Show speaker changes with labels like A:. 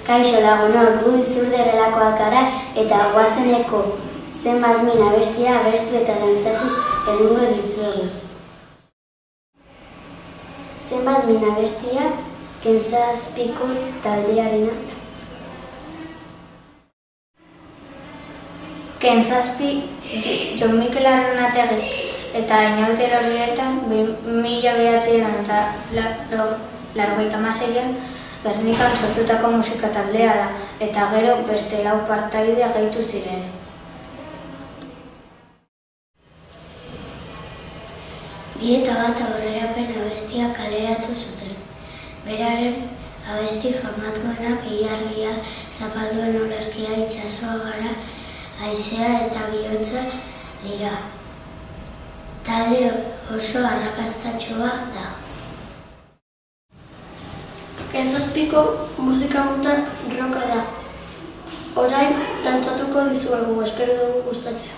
A: Kaixo lagunok, gu Izurde gelakoak gara eta goazeneko zenbat min abestia abestu eta dantzatu egingo dizuegu. Zenbat min abestia Kenzazpiko taldearena.
B: Kenzazpi Jon Mikel Arrunategi eta Inaute Elorrietan 1986an Gernikan sortutako musika taldea da, eta gero beste 4 partaide gehitu ziren.
A: Bi eta bat aurrerapen abestia kaleratu zuten. Beraren abesti famatuenak Ilargia, Zapalduen olerkia, Itsasoa gara, Haizea eta Bihotza dira. Talde oso arrakastatsua da.
C: Kenzazpiko musika mota rocka da. Orain dantzatuko dizuegu, espero dugu gustatzea.